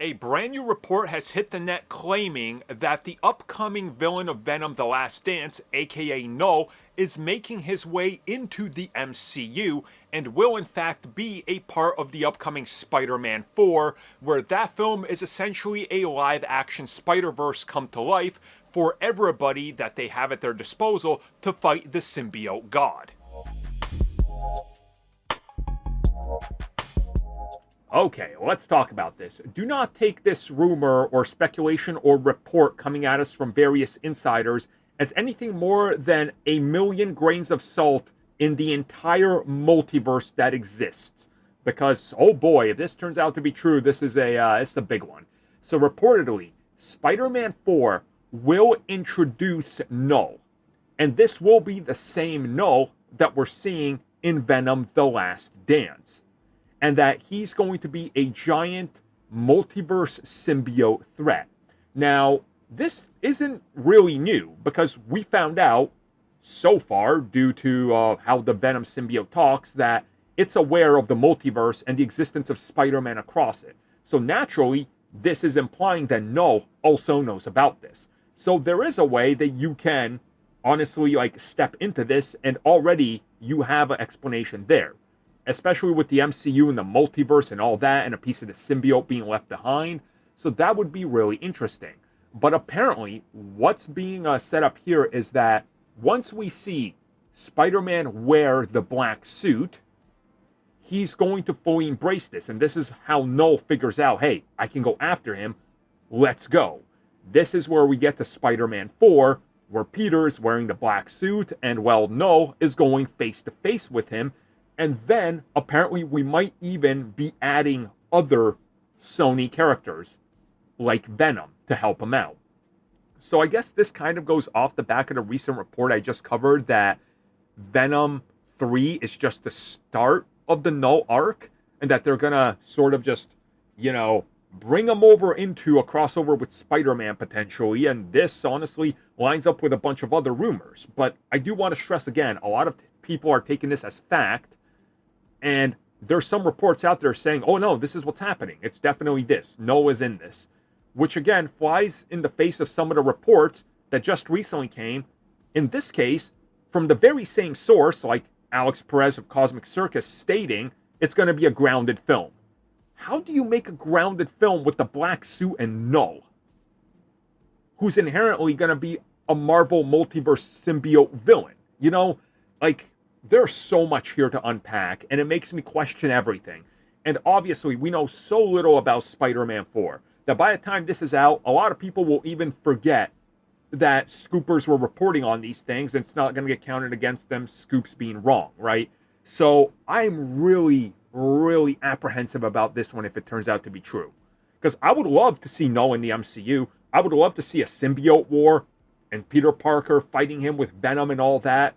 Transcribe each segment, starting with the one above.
A brand new report has hit the net claiming that the upcoming villain of Venom The Last Dance, aka KNULL, is making his way into the MCU and will in fact be a part of the upcoming Spider-Man 4, where that film is essentially a live-action Spider-Verse come to life for everybody that they have at their disposal to fight the symbiote god. Okay, let's talk about this. Do not take this rumor or speculation or report coming at us from various insiders as anything more than a million grains of salt in the entire multiverse that exists. Because, oh boy, if this turns out to be true, this is a big one. So reportedly, Spider-Man 4 will introduce KNULL. And this will be the same KNULL that we're seeing in Venom The Last Dance. And that he's going to be a giant multiverse symbiote threat. Now, this isn't really new, because we found out so far, due to how the Venom symbiote talks, that it's aware of the multiverse and the existence of Spider-Man across it. So naturally, this is implying that KNULL also knows about this. So there is a way that you can honestly step into this, and already you have an explanation there. Especially with the MCU and the multiverse and all that, and a piece of the symbiote being left behind. So that would be really interesting. But apparently, what's being set up here is that once we see Spider-Man wear the black suit, he's going to fully embrace this. And this is how KNULL figures out, hey, I can go after him. Let's go. This is where we get to Spider-Man 4, where Peter is wearing the black suit, and KNULL is going face-to-face with him. And then, apparently, we might even be adding other Sony characters, like Venom, to help him out. So I guess this kind of goes off the back of the recent report I just covered, that Venom 3 is just the start of the KNULL arc, and that they're gonna sort of just, bring him over into a crossover with Spider-Man, potentially, and this, honestly, lines up with a bunch of other rumors. But I do want to stress again, a lot of people are taking this as fact, and there's some reports out there saying, oh no, this is what's happening. It's definitely this. KNULL is in this. Which again, flies in the face of some of the reports that just recently came, in this case, from the very same source, like Alex Perez of Cosmic Circus stating, it's going to be a grounded film. How do you make a grounded film with the black suit and KNULL, who's inherently going to be a Marvel multiverse symbiote villain? There's so much here to unpack, and it makes me question everything. And obviously, we know so little about Spider-Man 4, that by the time this is out, a lot of people will even forget that scoopers were reporting on these things, and it's not going to get counted against them, scoops being wrong, right? So I'm really, really apprehensive about this one if it turns out to be true. Because I would love to see KNULL in the MCU. I would love to see a symbiote war, and Peter Parker fighting him with Venom and all that,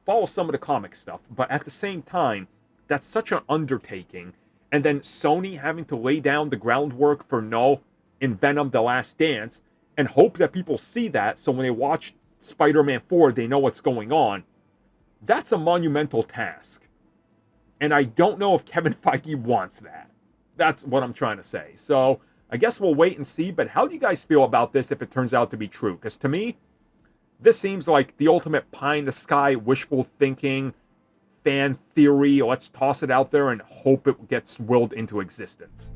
follow some of the comic stuff. But at the same time, that's such an undertaking. And then Sony having to lay down the groundwork for KNULL in Venom The Last Dance, and hope that people see that, so when they watch Spider-Man 4, they know what's going on. That's a monumental task. And I don't know if Kevin Feige wants that. That's what I'm trying to say. So, I guess we'll wait and see, but how do you guys feel about this if it turns out to be true? Because to me, this seems like the ultimate pie-in-the-sky, wishful thinking, fan theory. Let's toss it out there and hope it gets willed into existence.